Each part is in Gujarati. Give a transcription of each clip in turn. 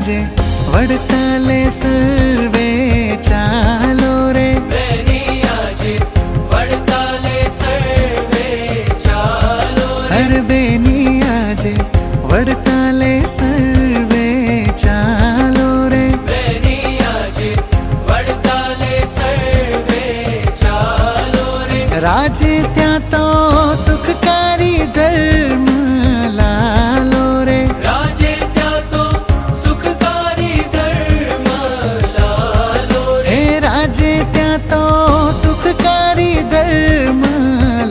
આજે વડતાલે સર્વે ચાલો રે, બેની આજે વડતાલે સર્વે ચાલો રે, અરે બેની આજે વડતાલે સર્વે ચાલો રે, બેની આજે વડતાલે સર્વે ચાલો રે, રાજે ત્યાં તો સુખકારી ધર્મ લાલો રે, રાજે ત્યાં તો સુખકારી ધર્મ લાલો રે, હે રાજે ત્યાં તો સુખકારી ધર્મ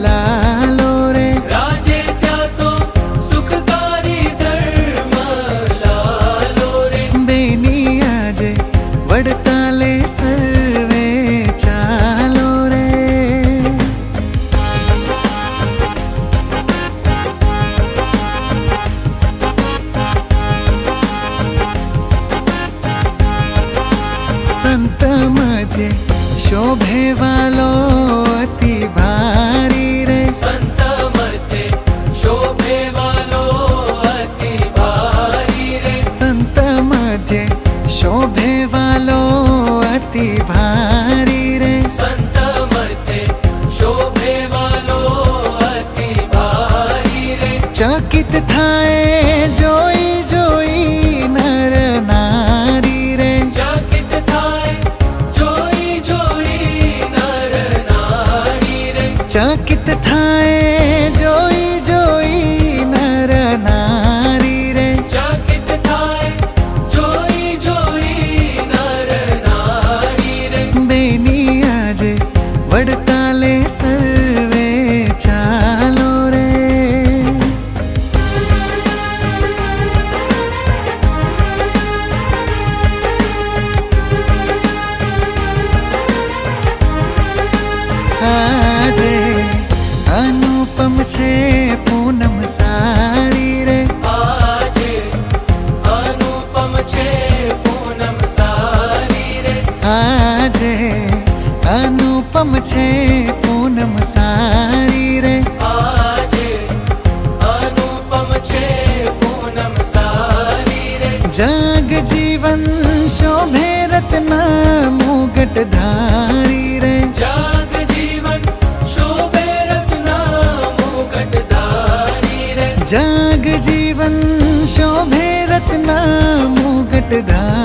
લાલો રે, રાજે ત્યાં તો સુખકારી ધર્મ લાલો રે, બેની આજે વડતાલે સર્વે ચાલો રે. સંત મધ્ય શોભે વાલો અતિ ભારી રે, સંત મધ્યે શોભે વાલો અતિ ભારી રે, સંત મધ્ય શોભે વાલો અતિ ભારી રે, સંત મધ્યે શોભે વાલો અતિ ભારી રે, ચકિત થાય જોઈ જોઈ નર નારી રે, ચકિત થાય જોઈ જોઈ નર નારી રે, ચકિત થાય જોઈ જોઈ નર નારી રે, ચકિત થાય જોઈ જોઈ નર નારી રે, બેની આજે વડતાલે સર્વે ચાલો રે. આજે અનુપમ છે પૂનમ સારી રે, આજે અનુપમ છે પૂનમ સારી રે, આજે અનુપમ છે પૂનમ સારી રે, આજે અનુપમ છે પૂનમ સારી રે, જગ જીવન શોભે રત્ન મુગટ ધારી રે, જગ જીવન શોભે રત્ન મુકટ ધારી રે, જગ જીવન શોભે રત્ન મુગટ ધારી